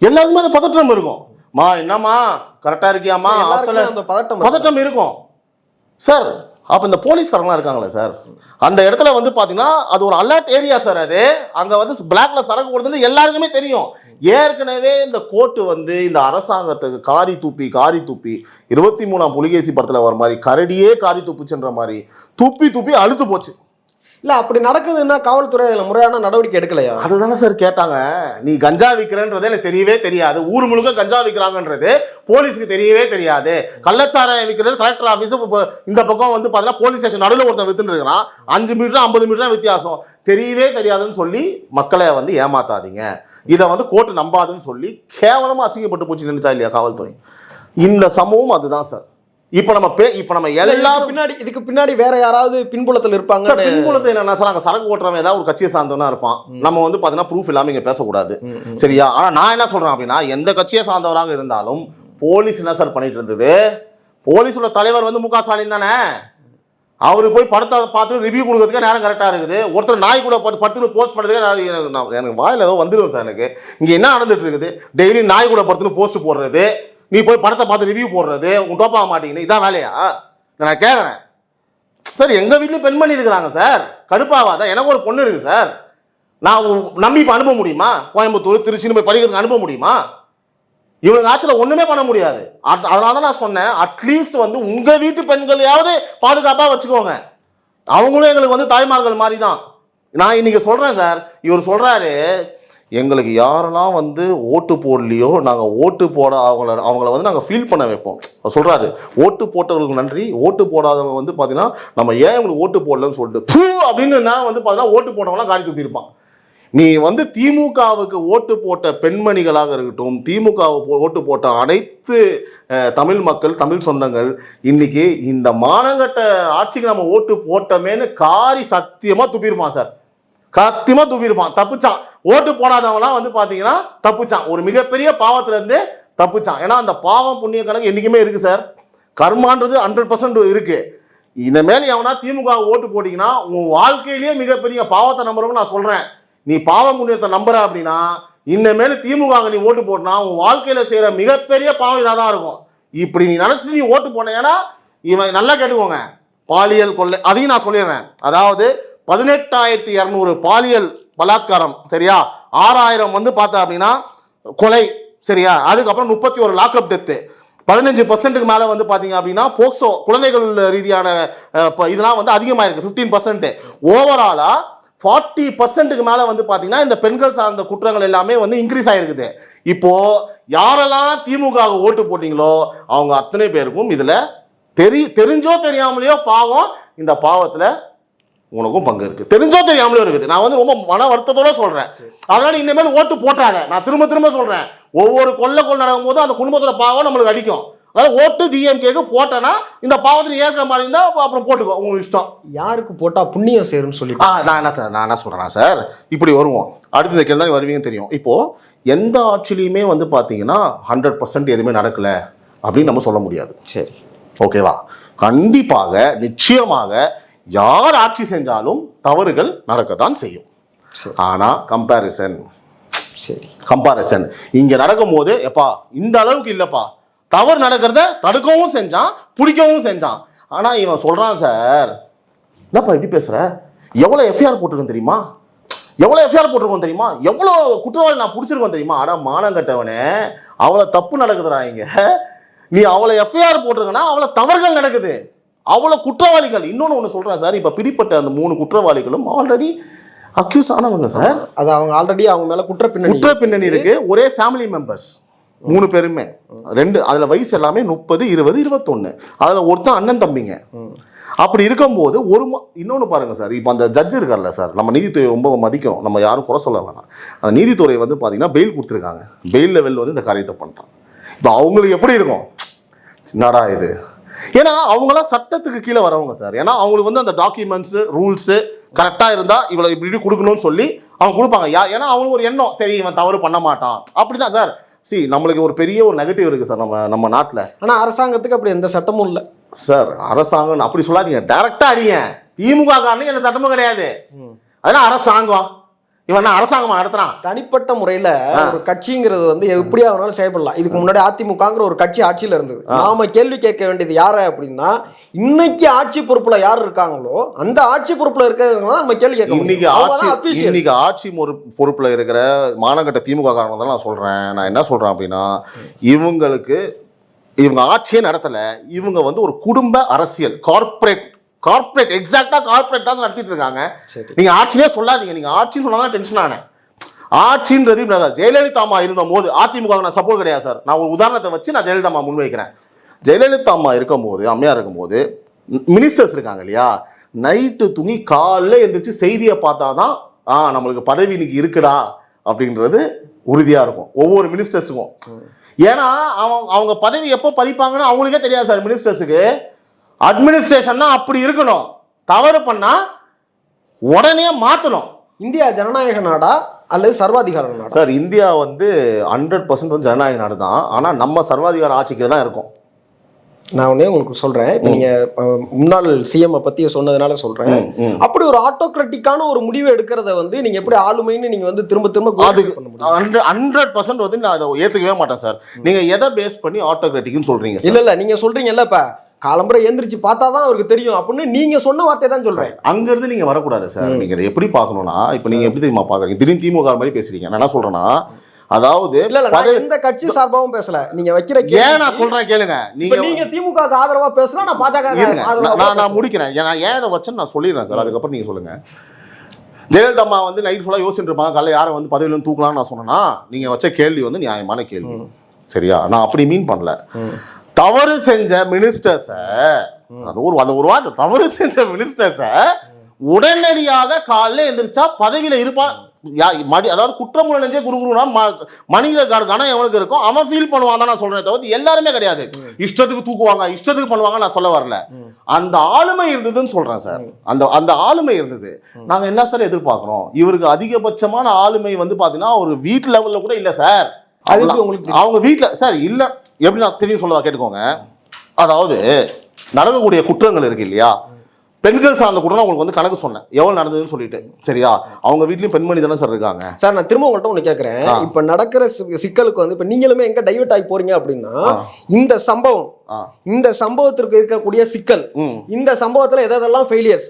எல்லாருக்குமே அந்த பதட்டம் இருக்கும். மா என்னம்மா கரெக்டாக இருக்கியாம்மா, அந்த பதட்டம் இருக்கும் சார். அப்போ இந்த போலீஸ்காரங்களாம் இருக்காங்களே சார், அந்த இடத்துல வந்து பார்த்தீங்கன்னா அது ஒரு அலர்ட் ஏரியா சார். அது அங்கே வந்து பிளாக்ல சரக்கு கொடுத்தது எல்லாருக்குமே தெரியும். ஏற்கனவே இந்த கோர்ட்டு வந்து இந்த அரசாங்கத்துக்கு காரி தூப்பி 23ஆம் புலிகேசி படத்தில் வர மாதிரி கரடியே காரி தூப்புச்சுன்ற மாதிரி தூப்பி அழுத்து போச்சு. இல்ல அப்படி நடக்குதுன்னா காவல்துறை அதில் முறையான நடவடிக்கை எடுக்கலையா? அதுதானே சார் கேட்டாங்க. நீ கஞ்சா விற்கிறன்றதே எனக்கு தெரியவே தெரியாது, ஊர் முழுக்க கஞ்சா விற்கிறாங்கன்றது போலீஸுக்கு தெரியவே தெரியாது, கள்ளச்சாராயம் விற்கிறது கலெக்டர் ஆஃபீஸ் இந்த பக்கம் வந்து பார்த்தீங்கன்னா போலீஸ் ஸ்டேஷன் நடுவில் ஒருத்தன் வித்துட்டு இருக்கிறான், 5 மீட்டர் 50 மீட்டர் தான் வித்தியாசம், தெரியவே தெரியாதுன்னு சொல்லி மக்களை வந்து ஏமாத்தாதீங்க, இதை வந்து கோர்ட்டு நம்பாதுன்னு சொல்லி கேவலமாக அசிங்கப்பட்டு போச்சு நினைச்சா இல்லையா காவல்துறை. இந்த சம்பவம் அதுதான் சார். இப்ப நம்ம எல்லாரும் இதுக்கு பின்னாடி வேற யாராவது பின்புலத்தில் இருப்பாங்க. பின்புலத்தில் என்னன்னா சார், அங்க சரக்கு ஓட்டுறவன் ஏதாவது ஒரு கட்சியை சார்ந்தவனா இருப்பான். நம்ம வந்து பாத்தீங்கன்னா ப்ரூஃப் இல்லாம இங்க பேசக்கூடாது, சரியா? ஆனா நான் என்ன சொல்றேன் அப்படின்னா, எந்த கட்சியை சார்ந்தவராக இருந்தாலும் போலீஸ் என்ன சார் பண்ணிட்டு இருந்தது? போலீஸோட தலைவர் வந்து மு.க. ஸ்டாலின் தானே. அவரு போய் படத்தை பார்த்து ரிவ்யூ கொடுக்கறதுக்கு நேரம் கரெக்டா இருக்குது. ஒருத்தர் நாய் கூட படுத்துன்னு போஸ்ட் பண்ணுறதுக்கு எனக்கு வாயில ஏதோ வந்துடும் சார். எனக்கு இங்க என்ன நடந்துட்டு இருக்குது? டெய்லி நாய் கூட படுத்துன்னு போஸ்ட் போடுறது, நீ போய் படத்தை பார்த்து ரிவ்யூ போடுறது, உங்க டோப்பாக மாட்டீங்கன்னு, இதான் வேலையா? நான் கேட்குறேன் சார். எங்கள் வீட்லேயும் பெண்மணி இருக்கிறாங்க சார், கடுப்பாவாதான்? எனக்கு ஒரு பொண்ணு இருக்குது சார், நான் நம்பி இப்போ அனுப்ப முடியுமா? கோயம்புத்தூர் திருச்சின்னு போய் படிக்கிறதுக்கு அனுப்ப முடியுமா? இவனுக்கு ஆட்சியில் ஒன்றுமே பண்ண முடியாது. அதனால தான் நான் சொன்னேன், அட்லீஸ்ட் வந்து உங்கள் வீட்டு பெண்களையாவது பாதுகாப்பாக வச்சுக்கோங்க. அவங்களும் எங்களுக்கு வந்து தாய்மார்கள் மாதிரி தான். நான் இன்னைக்கு சொல்கிறேன் சார், இவர் சொல்கிறாரு எங்களுக்கு யாரெல்லாம் வந்து ஓட்டு போடலையோ நாங்கள் ஓட்டு போட அவங்கள வந்து நாங்கள் ஃபீல் பண்ண வைப்போம் சொல்கிறாரு. ஓட்டு போட்டவர்களுக்கு நன்றி, ஓட்டு போடாதவங்க வந்து பார்த்தீங்கன்னா நம்ம ஏன் உங்களுக்கு ஓட்டு போடலன்னு சொல்லிட்டு அப்படின்னு வந்து பார்த்தீங்கன்னா ஓட்டு போட்டவங்களாம் காரி தூக்கியிருப்பான். நீ வந்து திமுகவுக்கு ஓட்டு போட்ட பெண்மணிகளாக இருக்கட்டும், திமுகவுக்கு ஓட்டு போட்ட அனைத்து தமிழ் மக்கள், தமிழ் சொந்தங்கள் இன்னைக்கு இந்த மானங்கட்ட ஆட்சிக்கு நம்ம ஓட்டு போட்டோமேன்னு காரி சத்தியமாக துப்பியிருப்பான் சார். சத்தியமாக துப்பியிருப்பான், தப்பிச்சான். ஓட்டு போடாதவங்களாம் வந்து பார்த்தீங்கன்னா தப்பிச்சான், ஒரு மிகப்பெரிய பாவத்திலேருந்து தப்பிச்சான். ஏன்னா அந்த பாவம் புண்ணிய கணக்கு என்றைக்குமே இருக்குது சார், கர்மான்றது 100% இருக்குது. இனிமேல் எவனா திமுக ஓட்டு போட்டிங்கன்னா உன் வாழ்க்கையிலேயே மிகப்பெரிய பாவத்தை நம்புறவங்க நான் சொல்கிறேன். நீ பாவம் புண்ணியத்தை நம்புற அப்படின்னா இனிமேல் திமுக நீ ஓட்டு போட்டினா உன் வாழ்க்கையில் செய்கிற மிகப்பெரிய பாவம் இதாக தான் இருக்கும். இப்படி நீ நினச்சி நீ ஓட்டு போன, ஏன்னா இவன் நல்லா கேட்டுக்கோங்க, பாலியல் கொள்ளை அதையும் நான் சொல்லிடுறேன். அதாவது 18,200 பாலியல் பலாத்காரம், சரியா? 6,000 வந்து பார்த்தா அப்படின்னா கொலை, சரியா? அதுக்கப்புறம் 31 லாக்அப் டெத்து, 15% மேலே வந்து பார்த்தீங்க அப்படின்னா போக்சோ குழந்தைகள் ரீதியான இதெல்லாம் வந்து அதிகமாக இருக்குது 15%. ஓவராலாக 40% மேலே வந்து பார்த்தீங்கன்னா இந்த பெண்கள் சார்ந்த குற்றங்கள் எல்லாமே வந்து இன்க்ரீஸ் ஆகிருக்குது. இப்போ யாரெல்லாம் திமுக ஓட்டு போட்டிங்களோ அவங்க அத்தனை பேருக்கும் இதில் தெரிஞ்சோ தெரியாமலையோ பாவம், இந்த பாவத்தில் உனக்கும் பங்கு இருக்கு, தெரிஞ்சோ தெரியாமலே இருக்குது. நான் வந்து ரொம்ப மன வருத்தத்தோட சொல்றேன். அதனால இனிமேல் ஓட்டு போட்டாங்க. நான் திரும்ப சொல்றேன், ஒவ்வொரு கொள்ளை நடக்கும் போது அந்த குடும்பத்தோட பாவம் நம்மளுக்கு அடிக்கும். அதனால ஓட்டு டிஎம்கேக்கு போட்டேன்னா இந்த பாவத்தில் ஏற்கிற மாதிரி இருந்தா அப்புறம் போட்டுக்கோ, உங்க இஷ்டம். யாருக்கு போட்டா புண்ணியம் சேரும்னு சொல்லி நான் என்ன சொல்றேன் சார், இப்படி வருவோம். அடுத்த கேள்வி தான் வருவீங்கன்னு தெரியும். இப்போ எந்த ஆட்சியிலையுமே வந்து பாத்தீங்கன்னா 100% எதுவுமே நடக்கல அப்படின்னு நம்ம சொல்ல முடியாது. சரி, ஓகேவா? கண்டிப்பாக நிச்சயமாக யார் ஆட்சி செஞ்சாலும் தவறுகள் நடக்கத்தான் செய்யும். ஆனா கம்பாரிசன் இங்க நடக்கும் போது எப்பா இந்த அளவுக்கு இல்லப்பா, தவறு நடக்கிறத தடுக்கவும் செஞ்சான், பிடிக்கவும் செஞ்சான். ஆனா இவன் சொல்றான் சார், என்னப்பா இப்படி பேசுற, எவ்வளவு எஃப்ஐஆர் போட்டிருக்கோம் தெரியுமா, எவ்வளவு குற்றவாளி நான் பிடிச்சிருக்கோம் தெரியுமா? ஆனா மானங்கட்டவனே, அவ்வளவு தப்பு நடக்குதுடா இங்க. நீ அவ்வளவு எஃப்ஐஆர் போட்டிருக்கனா அவ்வளவு தவறுகள் நடக்குது, அவ்வளோ குற்றவாளிகள். இன்னொன்று ஒன்று சொல்கிறேன் சார், இப்போ பிடிப்பட்ட அந்த 3 குற்றவாளிகளும் ஆல்ரெடி அக்யூஸ் ஆனவங்க சார். அது அவங்க ஆல்ரெடி அவங்க மேலே குற்ற பின்னணி இருக்கு. ஒரே ஃபேமிலி மெம்பர்ஸ் 3 பேருமே, 2 அதில் வயசு எல்லாமே 30, 20, 21. அதில் ஒருத்தன் அண்ணன் தம்பிங்க. அப்படி இருக்கும்போது இன்னொன்று பாருங்க சார், இப்போ அந்த ஜட்ஜ் இருக்கார்ல சார், நம்ம நீதித்துறை ரொம்ப மதிக்கிறோம், நம்ம யாரும் குறை சொல்ல வேணாம். அந்த நீதித்துறை வந்து பார்த்தீங்கன்னா பெயில் கொடுத்துருக்காங்க, பெயில் லெவல் வந்து இந்த காரியத்தை பண்ணிட்டான். இப்போ அவங்களுக்கு எப்படி இருக்கும், என்னடா இது? ஏன்னா அவங்களாம் சட்டத்துக்கு கீழே வரவங்க சார். ஏன்னா அவங்களுக்கு வந்து அந்த டாக்குமெண்ட்ஸு ரூல்ஸு கரெக்டாக இருந்தால் இவ்வளோ இப்படி கொடுக்கணும்னு சொல்லி அவங்க கொடுப்பாங்க. ஏன்னா அவங்களுக்கு ஒரு எண்ணம், சரி இவன் தவறு பண்ண மாட்டான், அப்படிதான் சார். நம்மளுக்கு ஒரு பெரிய ஒரு நெகட்டிவ் இருக்குது சார் நம்ம நாட்டில். ஆனால் அரசாங்கத்துக்கு அப்படி எந்த சட்டமும் இல்லை சார். அரசாங்கம் அப்படி சொல்லாதீங்க, டைரக்டாக அடிங்க. திமுக காரனுக்கு எந்த சட்டமும் கிடையாது. அதெல்லாம் அரசாங்கம். இவன் அரசாங்கமா நடத்துறான். தனிப்பட்ட முறையில் ஒரு கட்சிங்கிறது வந்து எப்படியா வேணாலும் செயல்படலாம். இதுக்கு முன்னாடி அதிமுகங்கிற ஒரு கட்சி ஆட்சியில் இருந்தது. நாம கேள்வி கேட்க வேண்டியது யார அப்படின்னா, இன்னைக்கு ஆட்சி பொறுப்புல யார் இருக்காங்களோ அந்த ஆட்சி பொறுப்புல இருக்கிறவங்க தான் நம்ம கேள்வி கேட்க முடியும். இன்னைக்கு ஆட்சி பொறுப்புல இருக்கிற மாநகட்ட திமுக காரங்க தான் நான் சொல்றேன். நான் என்ன சொல்றேன் அப்படின்னா, இவங்க ஆட்சியே நடத்தல. இவங்க வந்து ஒரு குடும்ப அரசியல் கார்ப்பரேட் எக்ஸாக்டா கார்ப்பரேட் தான் நடத்திட்டு இருக்காங்க. நீங்க ஆட்சியே சொல்லாதீங்க. நீங்க ஆட்சின்னு சொன்னா டென்ஷன் ஆனேன். ஆட்சின்றது ஜெயலலிதா அம்மா இருந்த போது அதிமுக நான் சப்போர்ட் கிடையாது சார். நான் ஒரு உதாரணத்தை வச்சு நான் ஜெயலலிதா அம்மா முன்வைக்கிறேன். ஜெயலலிதா அம்மா இருக்கும் போது, அம்மையார் இருக்கும் போது, மினிஸ்டர்ஸ் இருக்காங்க இல்லையா, நைட்டு துணி காலைல எந்திரிச்சு செய்தியை பார்த்தாதான் நம்மளுக்கு பதவி இன்னைக்கு இருக்குடா அப்படின்றது உறுதியா இருக்கும் ஒவ்வொரு மினிஸ்டர்ஸுக்கும். ஏன்னா அவங்க பதவி எப்போ பறிப்பாங்கன்னு அவங்களுக்கே தெரியாது சார். மினிஸ்டர்ஸுக்கு அட்மினிஸ்ட்ரேஷன்னா அப்படி இருக்கணும். தவறு பண்ணா உடனே மாத்தணும். இந்தியா ஜனநாயக நாடா அல்லது சர்வாதிகார நாடா? சார், இந்தியா வந்து 100% வந்து ஜனநாயக நாடு தான். ஆனா நம்ம சர்வாதிகார ஆட்சிக்கு தான் இருக்கும். நான் ஒன்னே உங்களுக்கு சொல்றேன். இப்போ நீங்க முன்னாள் சிஎம் பத்தி சொன்னதுனால சொல்றேன். அப்படி ஒரு ஆட்டோகிராட்டிக்கான ஒரு முடிவு எடுக்கிறத வந்து நீங்க எப்படி ஆளுமைன்னு நீங்க வந்து திரும்ப 100% வந்து நான் அதை ஏத்துக்கவே மாட்டேன் சார். நீங்க எதை பேஸ் பண்ணி ஆட்டோகிராட்டிக்னு சொல்றீங்க? இல்ல நீங்க சொல்றீங்கல்ல, இப்ப காலம்பரை எந்திரிச்சு பார்த்தா தான் அவருக்கு தெரியும் அப்படின்னு நீங்க சொன்ன வார்த்தை தான் சொல்றேன். அங்க இருந்து நீங்க வரக்கூடாது சார். நீங்க இதை எப்படி பார்க்கணும்னா, இப்ப நீங்க எப்படி தெரியுமா பாக்குறீங்க? திடீர்னு திமுக மாதிரி பேசுறீங்க. நான் என்ன சொல்றேன்னா, அதாவது எந்த கட்சி சார்பாகவும் பேசல. நீங்க வைக்கிற ஏன் நான் சொல்றேன் கேளுங்க. நீங்க திமுக ஆதரவா பேசுனா நான் பாஜக நான் முடிக்கிறேன். நான் ஏன் இதை வச்சேன்னு நான் சொல்லிடுறேன் சார். அதுக்கப்புறம் நீங்க சொல்லுங்க. ஜெயலலிதா அம்மா வந்து நைட் ஃபுல்லா யோசிச்சுட்டு இருப்பாங்க, காலைல யாரை வந்து பதவியில தூக்கலாம்னு நான் சொன்னேன்னா, நீங்க வச்ச கேள்வி வந்து நியாயமான கேள்வி. சரியா? நான் அப்படி மீன் பண்ணல. தவறு செஞ்ச மினிஸ்டர்ஸை, அது ஒரு வார்த்தை, தவறு செஞ்ச மினிஸ்டர்ஸை உடனடியாக காலைல எந்திரிச்சா பதவியில இருப்பான். அதாவது குற்றம் நெஞ்சே குருகுருனா மனித கணம் எவனுக்கு இருக்கும் அவன் ஃபீல் பண்ணுவான் தான் நான் சொல்றேன். தவிர எல்லாருமே கிடையாது. இஷ்டத்துக்கு தூக்குவாங்க, இஷ்டத்துக்கு பண்ணுவாங்க நான் சொல்ல வரல. அந்த ஆளுமை இருந்ததுன்னு சொல்றேன் சார். அந்த ஆளுமை இருந்தது. நாங்க என்ன சார் எதிர்பார்க்கிறோம்? இவருக்கு அதிகபட்சமான ஆளுமை வந்து பாத்தீங்கன்னா ஒரு வீட்டு லெவல்ல கூட இல்ல சார். அவங்க வீட்டுல சார் இல்ல. எப்படி நான் தெரியும் சொல்லவா? கேட்டுக்கோங்க. அதாவது நடக்கக்கூடிய குற்றங்கள் இருக்கு இல்லையா, பெண்கள் சார்ந்த குற்றம் உங்களுக்கு வந்து கணக்கு சொன்னேன் எவ்வளவு நடந்ததுன்னு சொல்லிட்டு. சரியா? அவங்க வீட்லயும் பெண்மணி தானே சார் இருக்காங்க. சார், நான் திரும்ப உங்கள்கிட்ட ஒண்ணு கேட்கறேன். இப்ப நடக்கிற சிக்கலுக்கு வந்து இப்ப நீங்களுமே எங்க டைவர்ட் ஆகி போறீங்க அப்படின்னா, இந்த சம்பவத்திற்கு இருக்கக்கூடிய சிக்கல், இந்த சம்பவத்துல எதெல்லாம் ஃபெயிலியர்ஸ்,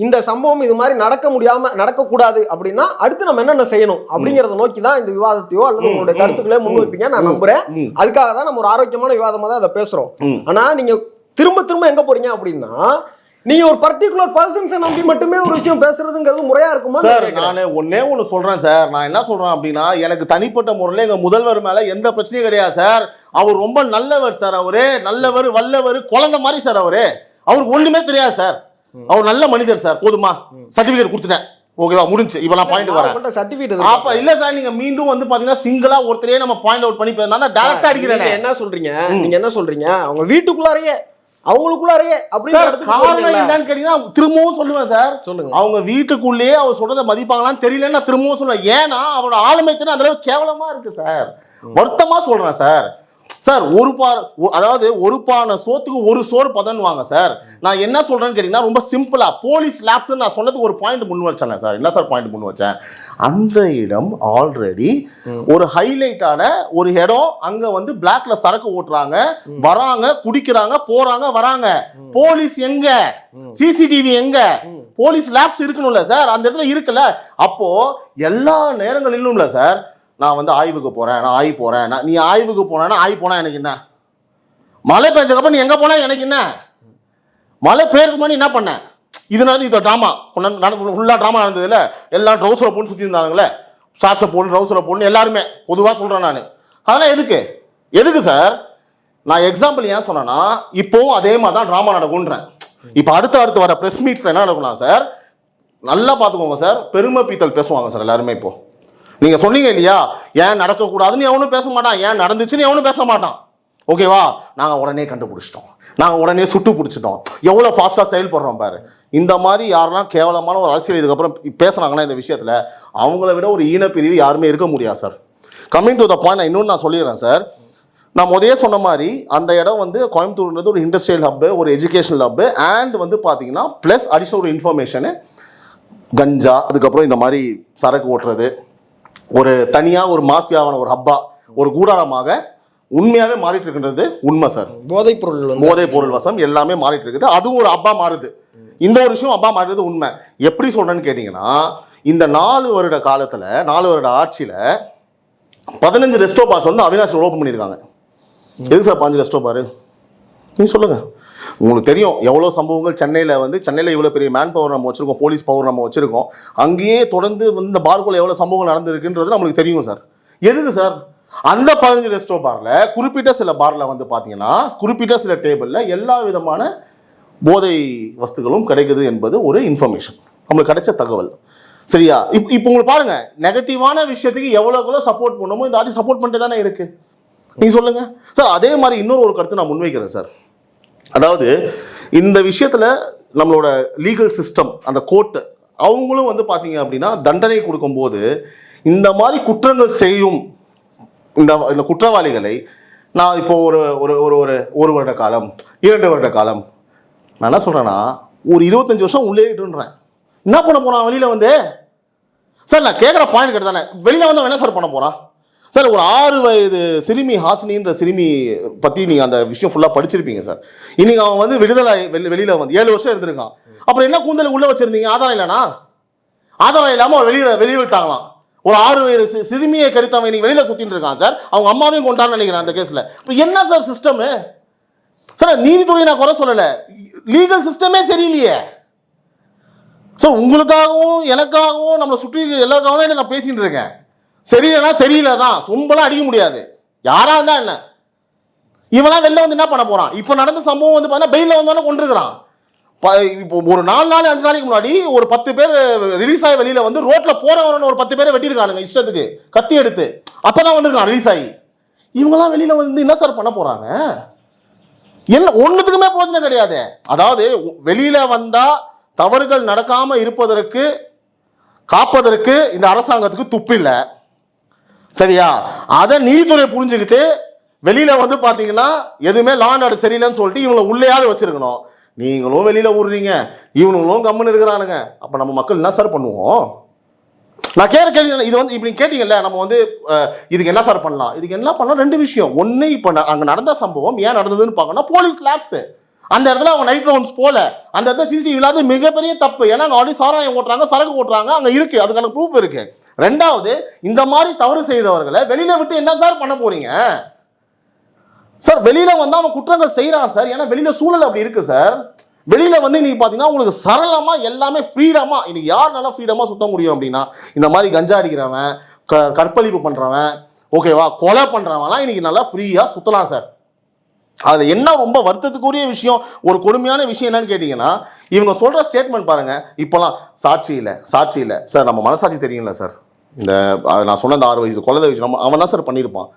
இந்த சம்பவம் இது மாதிரி நடக்க கூடாது அப்படின்னா அடுத்து நம்ம என்னென்ன செய்யணும் அப்படிங்கறத நோக்கி தான் இந்த விவாதத்தையோ அல்லது உங்களுடைய கருத்துக்களே முன்வைப்பீங்க நான் நம்புறேன். அதுக்காக தான் நம்ம ஒரு ஆரோக்கியமான விவாதமா தான் அதை பேசுறோம். ஆனா நீங்க திரும்ப எங்க போறீங்க அப்படின்னா, நீங்க ஒரு பர்டிகுலர் பர்சன்ஸை நம்பி மட்டுமே ஒரு விஷயம் பேசுறதுங்கிறது முறையா இருக்குமா சார்? நான் ஒண்ணு சொல்றேன் சார். நான் என்ன சொல்றேன் அப்படின்னா, எனக்கு தனிப்பட்ட முறையில் எங்க முதல்வர் மேல எந்த பிரச்சனையும் கிடையாது சார். அவர் ரொம்ப நல்லவர் சார். அவரு நல்லவர், வல்லவர், குழந்தை மாதிரி சார். அவருக்கு ஒண்ணுமே தெரியாது சார். அவர் நல்ல மனிதர் சார். போதுமா? சர்டிபிகேட் கொடுத்துட்டேன். ஓகேவா? முடிஞ்சு. இப்ப நான் பாயிண்ட் வரேன். சர்டிபிகேட் அப்ப இல்ல சார். நீங்க மீண்டும் வந்து பாத்தீங்கன்னா சிங்கிளா ஒருத்தரே நம்ம பாயிண்ட் அவுட் பண்ணி நான் தான் டைரக்டா அடிக்கிறேன். என்ன சொல்றீங்க? நீங்க என்ன சொல்றீங்க? அவங்க வீட்டுக்குள்ளாரையே அவங்களுக்குள்ளாரையே என்னன்னு கேட்டீங்கன்னா திரும்பவும் சொல்லுவேன் சார். சொல்லுங்க. அவங்க வீட்டுக்குள்ளேயே அவர் சொல்றதை மதிப்பாங்களான்னு தெரியலன்னு நான் திரும்பவும் சொல்லுவேன். ஏன்னா அவரோட ஆளுமை திறன் அந்த அளவுக்கு கேவலமா இருக்கு சார். வருத்தமா சொல்றேன் சார். சார், ஒரு பானை சோத்துக்கு ஒரு சோறு பதன்வாங்க சார். நான் என்ன சொல்றேன்னு கேட்டீங்கன்னா, ரொம்ப சிம்பிளா போலீஸ் லேப்ஸ் நான் சொன்னதுக்கு ஒரு பாயிண்ட் முன் வச்சேன் சார். என்ன சார் பாயிண்ட் முன் வச்சேன்? அந்த இடம் ஆல்ரெடி ஒரு ஹைலைட்டான ஒரு இடம். அங்க வந்து பிளாக்ல சரக்கு ஓட்டுறாங்க, வராங்க, குடிக்கிறாங்க, போறாங்க, வராங்க. போலீஸ் எங்க? சிசிடிவி எங்க? போலீஸ் லேப்ஸ் இருக்கணும்ல சார். அந்த இடத்துல இருக்குல்ல. அப்போ எல்லா நேரங்களிலும் இல்ல சார், நான் வந்து ஆய்வுக்கு போறேன், நான் ஆய்வு போறேன். நீ ஆய்வுக்கு போனா போனா எனக்கு என்ன? மழை பெஞ்சதுக்கப்புறம் நீ எங்க போனா எனக்கு என்ன? மழை பெய்யறதுக்கு முன்னாடி என்ன பண்ண? இதனால இப்போ ட்ராமா ஃபுல்லா ட்ராமா நடந்ததுல எல்லாம் ட்ரௌசரை போட்டு சுற்றி இருந்தாங்களே, ஷார்ட்ஸை போட்டு ட்ரௌசரை போட்டு எல்லாருமே பொதுவாக சொல்றேன் நான். அதெல்லாம் எதுக்கு சார்? நான் எக்ஸாம்பிள் ஏன் சொன்னேன்னா, இப்போவும் அதே மாதிரி தான் ட்ராமா நடக்கும்ன்றேன். இப்போ அடுத்து வர ப்ரெஸ் மீட்ஸ்ல என்ன நடக்கலாம் சார்? நல்லா பார்த்துக்கோங்க சார். பெருமை பீத்தல் பேசுவாங்க சார் எல்லாருமே. இப்போ நீங்க சொன்னீங்க இல்லையா, ஏன் நடக்கக்கூடாதுன்னு எவனும் பேச மாட்டான், ஏன் நடந்துச்சுன்னு எவனும் பேச மாட்டான். ஓகேவா? நாங்க உடனே கண்டுபிடிச்சிட்டோம், நாங்க உடனே சுட்டு பிடிச்சிட்டோம், எவ்வளவு ஃபாஸ்டா செயல்படுறோம் பாரு. இந்த மாதிரி யாரெல்லாம் கேவலமான ஒரு அரசியல் இதுக்கப்புறம் பேசுறாங்கன்னா இந்த விஷயத்துல, அவங்கள விட ஒரு ஈனப்பிரிவு யாருமே இருக்க முடியாது sir. Coming to the point இன்னொன்று நான் சொல்லிடுறேன் சார். நான் முதலே சொன்ன மாதிரி அந்த இடம் வந்து கோயம்புத்தூர்ன்றது ஒரு இண்டஸ்ட்ரியல் ஹப்பு, ஒரு எஜுகேஷனல் ஹப்பு, அண்ட் வந்து பார்த்தீங்கன்னா ப்ளஸ் அடிஷனல் ஒரு இன்ஃபர்மேஷனு கஞ்சா, அதுக்கப்புறம் இந்த மாதிரி சரக்கு ஓட்டுறது, ஒரு தனியாக ஒரு மாஃபியாவான ஒரு ஹப்பா, ஒரு கூடாரமாக உண்மையாகவே மாறிட்டு இருக்கின்றது உண்மை சார். போதைப் பொருள் வசம் எல்லாமே மாறிட்டு இருக்குது. அதுவும் ஒரு ஹப்பா மாறுது. இந்த ஒரு விஷயம் ஹப்பா மாறுறது உண்மை. எப்படி சொல்கிறேன்னு கேட்டிங்கன்னா, இந்த 4 வருட காலத்தில் 4 வருட ஆட்சியில் 15 ரெஸ்டோ பார்ஸ் வந்து அவினாசியில் ஓப்பன் பண்ணியிருக்காங்க. எதுக்கு சார் 15 ரெஸ்டோ பாரு? நீங்கள் சொல்லுங்கள். உங்களுக்கு தெரியும் எவ்வளோ சம்பவங்கள் சென்னையில் இவ்வளோ பெரிய மேன் பவர் நம்ம வச்சுருக்கோம், போலீஸ் பவர் நம்ம வச்சுருக்கோம். அங்கேயே தொடர்ந்து வந்து இந்த பார்க்குள்ள எவ்வளோ சம்பவங்கள் நடந்திருக்குன்றது நம்மளுக்கு தெரியும் சார். எதுக்கு சார் அந்த 15 ரெஸ்டோ பாரில் குறிப்பிட்ட சில பாரில் வந்து பார்த்தீங்கன்னா குறிப்பிட்ட சில டேபிளில் எல்லா விதமான போதை வஸ்துகளும் கிடைக்குது என்பது ஒரு இன்ஃபர்மேஷன், நம்மளுக்கு கிடைச்ச தகவல். சரியா? இப்போ உங்களுக்கு பாருங்க, நெகட்டிவான விஷயத்துக்கு எவ்வளோ சப்போர்ட் பண்ணுமோ இந்த ஆட்சி சப்போர்ட் பண்ணிட்டு தானே இருக்கு. நீங்கள் சொல்லுங்க சார். அதே மாதிரி இன்னொரு கருத்து நான் முன்வைக்கிறேன் சார். அதாவது இந்த விஷயத்தில் நம்மளோட லீகல் சிஸ்டம், அந்த கோர்ட்டு, அவங்களும் வந்து பார்த்தீங்க அப்படின்னா தண்டனை கொடுக்கும்போது இந்த மாதிரி குற்றங்கள் செய்யும் இந்த குற்றவாளிகளை நான் இப்போ ஒரு வருட காலம் 2 வருட காலம் நான் என்ன சொல்கிறேன்னா ஒரு 25 வருஷம் உள்ளே இட்டுன்றேன். என்ன பண்ண போகிறான் வெளியில் வந்து? சார் நான் கேட்குற பாயிண்ட் கேட்டு தானே வெளியில் வந்து என்ன சார் பண்ண போகிறான்? சார் ஒரு 6 வயது சிறுமி ஹாசினின்ற சிறுமி பற்றி நீங்கள் அந்த விஷயம் ஃபுல்லாக படிச்சிருப்பீங்க சார். இன்னைக்கு அவன் வந்து வெளியில் வந்து 7 வருஷம் இருந்திருக்கான். அப்புறம் என்ன கூந்தல் உள்ளே வச்சுருந்தீங்க? ஆதாரம் இல்லைனா? ஆதாரம் இல்லாமல் அவன் வெளியே விட்டாங்களாம். ஒரு 6 வயது சிறுமியை கெடுத்தவன் இன்னைக்கு வெளியில் சுற்றிட்டு இருக்கான் சார். அவங்க அம்மாவையும் கொண்டான்னு நினைக்கிறேன் அந்த கேஸில். இப்போ என்ன சார் சிஸ்டமு? சார் நீதித்துறையை நான் குறை சொல்லலை, லீகல் சிஸ்டமே சரியில்லையே சார். உங்களுக்காகவும் எனக்காகவும் நம்மளை சுற்றி எல்லாருக்காகவும் தான் நான் பேசிகிட்டு இருக்கேன். சரியில்லைனா சரியில்லை தான், சொம்பெல்லாம் அடிக்க முடியாது. யாராக இருந்தா என்ன? இவெல்லாம் வெளில வந்து என்ன பண்ண போகிறான்? இப்போ நடந்த சம்பவம் வந்து பார்த்தீங்கன்னா பெயிலில் வந்தாலும் கொண்டிருக்கிறான். இப்போ ஒரு 4 நாள் 5 நாளைக்கு முன்னாடி ஒரு 10 பேர் ரிலீஸ் ஆகி வெளியில் வந்து ரோட்டில் போகிறவன ஒரு 10 பேரை வெட்டியிருக்கானுங்க இஷ்டத்துக்கு கத்தி எடுத்து. அப்போ தான் வந்திருக்கான் ரிலீஸ் ஆகி. இவங்கெல்லாம் வெளியில் வந்து என்ன சார் பண்ண போகிறாங்க? என்ன ஒன்றுத்துக்குமே பிரயோஜனம் கிடையாது. அதாவது வெளியில் வந்தால் தவறுகள் நடக்காமல் இருப்பதற்கு காப்பதற்கு இந்த அரசாங்கத்துக்கு துப்பில்லை. சரியா? அதை நீதித்துறை புரிஞ்சுக்கிட்டு வெளியில் வந்து பார்த்தீங்கன்னா எதுவுமே லா அண்ட் ஆர்டர் சரியில்லைன்னு சொல்லிட்டு இவங்களை உள்ளேயாவது வச்சிருக்கணும். நீங்களும் வெளியில் விடுறீங்க, இவனுங்களும் கம்முன்னு இருக்கிறானுங்க. அப்போ நம்ம மக்கள் என்ன சார் பண்ணுவோம்? நான் கேள்வி இது வந்து இப்படி கேட்டீங்கல்ல, நம்ம வந்து இதுக்கு என்ன சார் பண்ணலாம்? இதுக்கு என்ன பண்ணலாம்? 2 விஷயம். ஒன்று, இப்போ அங்கே நடந்த சம்பவம் ஏன் நடந்ததுன்னு பார்க்கணும். போலீஸ் லேப்ஸு அந்த இடத்துல அவங்க நைட் ரவுண்ட்ஸ் போல, அந்த இடத்துல சிசிடிவி இல்லாத மிகப்பெரிய தப்பு. ஏன்னா அங்கே ஆல்ரெடி சாராயம் ஓட்டுறாங்க, சரக்கு ஓட்டுறாங்க, அங்கே இருக்கு, அதுக்கான ப்ரூஃப் இருக்கு. 2வது, இந்த மாதிரி தவறு செய்தவர்களை வெளியில விட்டு என்ன சார் பண்ண போறீங்க சார்? வெளியில வந்து அவன் குற்றங்கள் செய்யறான் சார். ஏன்னா வெளியில சூழல் அப்படி இருக்கு சார். வெளியில வந்து இன்னைக்கு பாத்தீங்கன்னா உங்களுக்கு சரளமா எல்லாமே ஃப்ரீடமா இன்னைக்கு யாருனால ஃப்ரீடமா சுத்த முடியும் அப்படின்னா இந்த மாதிரி கஞ்சா அடிக்கிறவன், கற்பழிப்பு பண்றவன், ஓகேவா, கொலை பண்றவன்லாம் இன்னைக்கு நல்லா ஃப்ரீயா சுத்தலாம் சார். அதுல என்ன ரொம்ப வருத்தத்துக்குரிய விஷயம், ஒரு கொடுமையான விஷயம் என்னன்னு கேட்டீங்கன்னா, இவங்க சொல்ற ஸ்டேட்மெண்ட் பாருங்க. இப்போலாம் சாட்சி இல்லை சார். நம்ம மனசாட்சி தெரியுங்களா சார்? இந்த நான் சொன்ன இந்த 6 வயசு கொலை விஷயம் அவன் தான் சார் பண்ணியிருப்பான்.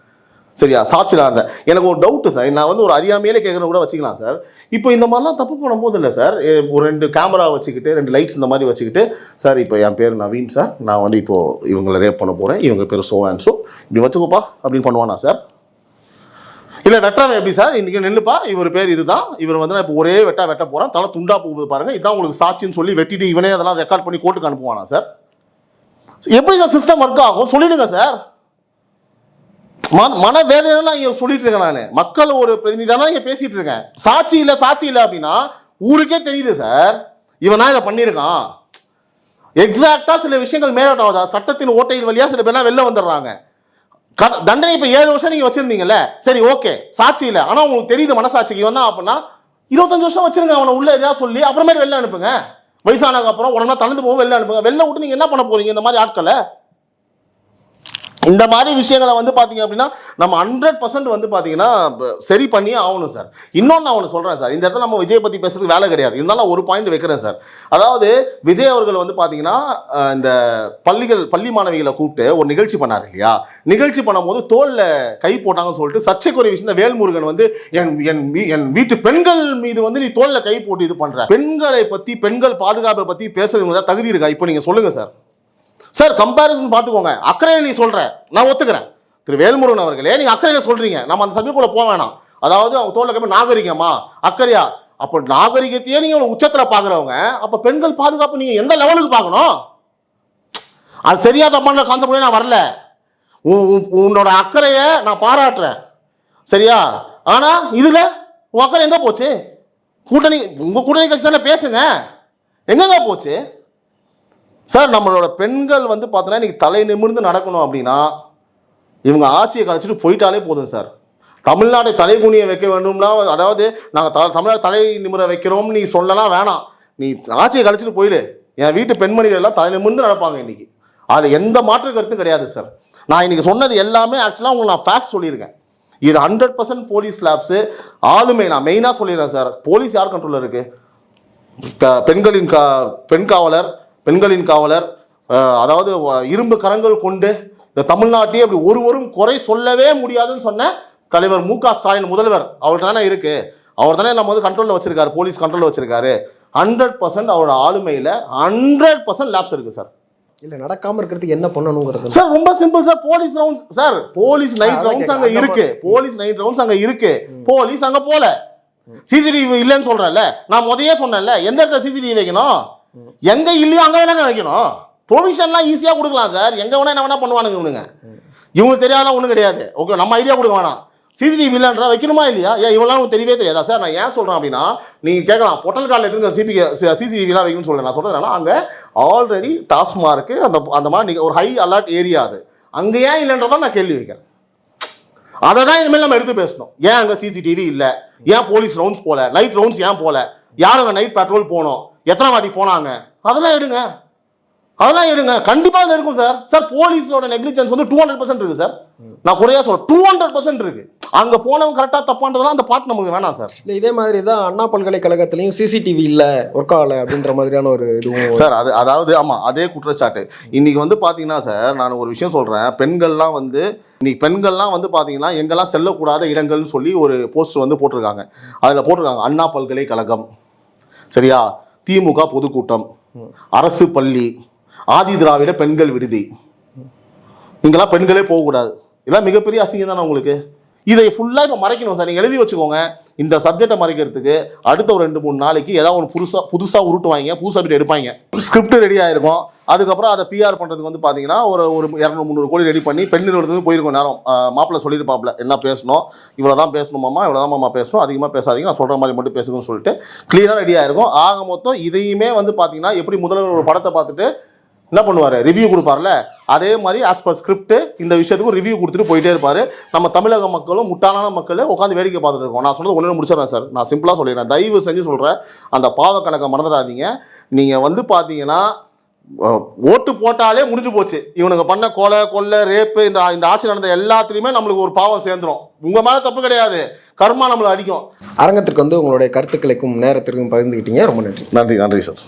சரியா? சாட்சியில் இருந்தேன். எனக்கு ஒரு டவுட்டு சார், நான் வந்து ஒரு அறியாமையிலே கேட்குறத கூட வச்சுக்கலாம் சார். இப்போ இந்த மாதிரிலாம் தப்பு பண்ணும்போது இல்லை சார், ஒரு 2 கேமரா வச்சுக்கிட்டு 2 லைட்ஸ் இந்த மாதிரி வச்சுக்கிட்டு, சார் இப்போ என் பேர் நவீன் சார், நான் வந்து இப்போது இவங்களை ரேப் பண்ண போகிறேன், இவங்க பேர் சோ அண்ட் ஸோ, இப்படி வச்சுக்கோப்பா அப்படின்னு பண்ணுவானா சார்? இல்லை வெட்டுறவன் எப்படி சார்? இன்றைக்கி நில்லுப்பா, இவர் பேர் இதுதான், இவர் வந்து நான் இப்போ ஒரே வெட்ட போகிறேன், தலை துண்டா போகுது பாருங்கள், இதான் உங்களுக்கு சாட்சின்னு சொல்லி வெட்டிட்டு இவனே அதெல்லாம் ரெக்கார்ட் பண்ணி கோர்ட்டுக்கு அனுப்புவானா சார்? எப்படி சார் சிஸ்டம் ஒர்க் ஆகும்? சொல்லிடுங்க சார். மனவேதனை இங்க சொல்லிட்டு இருக்கேன். நான் மக்கள் ஒரு பிரதிநிதியாக இங்க பேசிட்டு இருக்கேன். சாட்சி இல்லை அப்படின்னா ஊருக்கே தெரியுது சார், இவன் தான் இதை பண்ணியிருக்கான். எக்ஸாக்டா சில விஷயங்கள் மேலோட்டம் ஆகுதா? சட்டத்தின் ஓட்டையின் வழியா சில பேர்லாம் வெளில வந்துடுறாங்க. தண்டனை இப்போ 7 வருஷம் நீங்க வச்சிருந்தீங்கல்ல, சரி ஓகே, சாட்சி இல்லை, ஆனா உங்களுக்கு தெரியுது மனசாட்சிக்கு வந்தா அப்படின்னா 25 வருஷம் வச்சிருங்க அவனை உள்ள எதாவது சொல்லி, அப்புறமேட்டு வெளில அனுப்புங்க. வயசானதுக்கு அப்புறம் உடனே தளர்ந்து போக வெளில அனுப்புங்க. வெளில விட்டு நீங்க என்ன பண்ண போறீங்க? இந்த மாதிரி ஆட்களை, இந்த மாதிரி விஷயங்களை வந்து பார்த்தீங்க அப்படின்னா நம்ம 100% வந்து பார்த்தீங்கன்னா சரி பண்ணியே ஆகணும் சார். இன்னொன்று நான் ஒன்று சொல்கிறேன் சார், இந்த இடத்துல நம்ம விஜய் பற்றி பேசுறதுக்கு வேலை கிடையாது, இருந்தாலும் ஒரு பாயிண்ட் வைக்கிறேன் சார். அதாவது விஜய் அவர்கள் வந்து பார்த்தீங்கன்னா இந்த பள்ளி மாணவிகளை கூப்பிட்டு ஒரு நிகழ்ச்சி பண்ணார் இல்லையா? நிகழ்ச்சி பண்ணும்போது தோளில் கை போட்டாங்கன்னு சொல்லிட்டு சர்ச்சைக்குரிய விஷயம் வேல்முருகன் வந்து என் வீட்டு பெண்கள் மீது வந்து நீ தோளில் கை போட்டு இது பண்ணுற, பெண்களை பற்றி பெண்கள் பாதுகாப்பை பற்றி பேசுறதுக்கு தகுதி இருக்கா? இப்போ நீங்கள் சொல்லுங்கள் சார். சார் கம்பேரிசன் பார்த்துக்கோங்க. அக்கறையை நீ சொல்ற, நான் ஒத்துக்கிறேன். திரு வேல்முருகன் அவர்களே, நீங்கள் அக்கறையில் சொல்கிறீங்க, நம்ம அந்த சப்ஜெக்டுக்குள்ள போக வேணாம். அதாவது அவங்க தோல்ல கேட்ப நாகரிகமா அக்கறையா? அப்போ நாகரிகத்தையே நீங்கள் உச்சத்தில் பார்க்குறவங்க, அப்போ பெண்கள் பாதுகாப்பு நீங்கள் எந்த லெவலுக்கு பார்க்கணும்? அது சரியா தப்பான கான்செப்ட் நான் வரல. உன்னோட அக்கறையை நான் பாராட்டுறேன், சரியா? ஆனால் இதில் உன் அக்கறை எங்கே போச்சு? கூட்டணி, உங்கள் கூட்டணி கட்சி தானே பேசுங்க, எங்கெங்க போச்சு சார்? நம்மளோட பெண்கள் வந்து பார்த்தோன்னா இன்னைக்கு தலை நிமிர்ந்து நடக்கணும் அப்படின்னா இவங்க ஆட்சியை கழிச்சிட்டு போயிட்டாலே போதும் சார். தமிழ்நாட்டை தலைகுனியை வைக்க வேண்டும்னா, அதாவது நாங்கள் தமிழ்நாடு தலை நிமிர வைக்கிறோம்னு நீ சொல்லலாம் வேணாம். நீ ஆட்சியை கழிச்சிட்டு போயிடு. என் வீட்டு பெண்மணிகள் எல்லாம் தலை நிமிர்ந்து நடப்பாங்க இன்னைக்கு. அது எந்த மாற்று கருத்தும் கிடையாது சார். நான் இன்னைக்கு சொன்னது எல்லாமே ஆக்சுவலாக உங்களுக்கு நான் ஃபேக்ட் சொல்லியிருக்கேன். இது 100% போலீஸ் லேப்ஸு ஆளுமை. நான் மெயினாக சொல்லிடுறேன் சார். போலீஸ் யார் கண்ட்ரோலில் இருக்குது? பெண்களின் காவலர், அதாவது இரும்பு கரங்கள் கொண்டு இந்த தமிழ்நாட்டையே அப்படி ஒருவரும் குறை சொல்லவே முடியாதுன்னு சொன்ன தலைவர் மு.க. ஸ்டாலின் முதல்வர் அவர்கிட்ட தானே இருக்கு. அவர் தானே நம்ம வந்து கண்ட்ரோலில் வச்சிருக்காரு, போலீஸ் கண்ட்ரோலில் வச்சிருக்காரு. 100% அவரோட ஆளுமையில் 100% லேப்ஸ் இருக்கு சார். இல்லை, நடக்காமல் இருக்கிறதுக்கு என்ன பண்ணணுங்கிறது சார் ரொம்ப simple sir. Police rounds sir, police night rounds அங்கே இருக்கு. போலீஸ் நைட் ரவுண்ட்ஸ் அங்கே இருக்கு. போலீஸ் அங்கே போல. சிசிடிவி இல்லைன்னு சொல்றேன்ல, நான் முதையே சொன்னேன்ல, எந்த இடத்துல சிசிடிவி வைக்கணும், எங்க இல்லையோ அங்கே தானே வைக்கணும். ப்ரொவிஷன்லாம் ஈஸியாக கொடுக்கலாம் சார். எங்கே வேணா என்ன வேணா பண்ணுவானுங்க இவனுங்க. இவங்களுக்கு தெரியாதெல்லாம் ஒன்றும் கிடையாது. ஓகே, நம்ம ஐடியா கொடுக்க வேணாம். சிசிடிவி இல்லைன்றா வைக்கணுமா இல்லையா? இவ்வளோ உங்களுக்கு தெரியவே தெரியாதா சார்? நான் ஏன் சொல்கிறேன் அப்படின்னா, நீங்கள் கேட்கலாம் பொட்டல் காலில் எதுங்க சிசிடிவிலாம் வைக்கணும்னு சொல்கிறேன். நான் சொல்கிறதுனால அங்கே ஆல்ரெடி டாஸ்மார்க்கு அந்த மாதிரி நீங்கள் ஒரு ஹை அலர்ட் ஏரியா, அது அங்கே ஏன் இல்லைன்றதான் நான் கேள்வி வைக்கிறேன். அதை தான் இனிமேல் நம்ம எடுத்து பேசணும். ஏன் அங்கே சிசிடிவி இல்லை, ஏன் போலீஸ் ரவுண்ட்ஸ் போல, நைட் ரவுண்ட்ஸ் ஏன் போல, யார் அங்கே நைட் பெட்ரோல் போனோம், எத்தனை வாட்டி போனாங்க, அதெல்லாம் எடுங்க. கண்டிப்பாக இருக்கும் சார். சார் போலீஸோட நெக்லிஜென்ஸ் வந்து 200% இருக்கு சார். நான் குறையா சொல்றேன், 200% இருக்கு. அங்கே போனவங்க கரெக்டாக தப்பான்றதுலாம் அந்த பாட்டு நமக்கு வேணாம் சார். இல்லை, இதே மாதிரி தான் அண்ணா பல்கலைக்கழகத்திலையும் சிசிடிவி இல்லை, ஒர்க் ஆகலை அப்படின்ற மாதிரியான ஒரு இதுவும் சார். அதாவது ஆமாம், அதே குற்றச்சாட்டு. இன்னைக்கு வந்து பார்த்தீங்கன்னா சார், நான் ஒரு விஷயம் சொல்கிறேன். பெண்கள்லாம் வந்து பார்த்தீங்கன்னா எங்கெல்லாம் செல்லக்கூடாத இடங்கள்னு சொல்லி ஒரு போஸ்ட் வந்து போட்டிருக்காங்க. அதில் போட்டிருக்காங்க அண்ணா பல்கலைக்கழகம், சரியா, திமுக பொதுக்கூட்டம், அரசு பள்ளி, ஆதி திராவிட பெண்கள் விடுதி, இங்கெல்லாம் பெண்களே போகக்கூடாது. இதெல்லாம் மிகப்பெரிய அசிங்கம் தானே உங்களுக்கு. இதை ஃபுல்லாக இப்போ மறைக்கணும் சார். நீங்கள் எழுதி வச்சுக்கோங்க, இந்த சப்ஜெக்டை மறைக்கிறதுக்கு அடுத்த ஒரு 2-3 நாளைக்கு ஏதாவது ஒரு புதுசாக உருட்டுவாங்க, புது சப்ஜெக்ட் எடுப்பாங்க, ஸ்கிரிப்ட் ரெடி ஆகிருக்கும். அதுக்கப்புறம் அதை பிஆர் பண்ணுறதுக்கு வந்து பார்த்தீங்கன்னா ஒரு 200-300 கோடி ரெடி பண்ணி பெண் நிறுவனத்துக்கு போயிருக்கும் நேரம். மாப்பிள்ளை சொல்லியிருப்பாப்புல, என்ன பேசணும், இவ்வளோ தான் பேசணுமாம்மா, இவ்வளோ தான் மாமா பேசணும், அதிகமாக பேசாதீங்க, நான் சொல்கிற மாதிரி மட்டும் பேசுங்கன்னு சொல்லிட்டு கிளியராக ரெடி ஆகிருக்கும். ஆக மொத்தம் இதையுமே வந்து பார்த்தீங்கன்னா எப்படி முதல்வர் ஒரு படத்தை பார்த்துட்டு என்ன பண்ணுவார், ரிவ்யூ கொடுப்பார்ல, அதே மாதிரி ஆஸ் பர் ஸ்கிரிப்ட் இந்த விஷயத்துக்கும் ரிவ்யூ கொடுத்துட்டு போயிட்டே இருப்பார். நம்ம தமிழக மக்களும் முட்டாளான மக்களும் உட்காந்து வேடிக்கை பார்த்துட்டு இருக்கோம். நான் சொன்னது ஒன்று முடிச்சிடறேன் சார். நான் சிம்பிளாக சொல்லிடுறேன், தயவு செஞ்சு சொல்கிறேன், அந்த பாவ கணக்கை மறந்துடாதீங்க. நீங்கள் வந்து பார்த்தீங்கன்னா ஓட்டு போட்டாலே முடிஞ்சு போச்சு. இவனுங்க பண்ண கொலை ரேப்பு, இந்த ஆட்சி நடந்த எல்லாத்துலேயுமே நம்மளுக்கு ஒரு பாவம் சேர்ந்துடும். உங்கள் மேலே தப்பு கிடையாது, கர்மா நம்மளை அடிக்கும். அரங்கத்திற்கு வந்து உங்களுடைய கருத்துக்களுக்கும் நேரத்திற்கும் பகிர்ந்துக்கிட்டீங்க. ரொம்ப நன்றி. நன்றி சார்.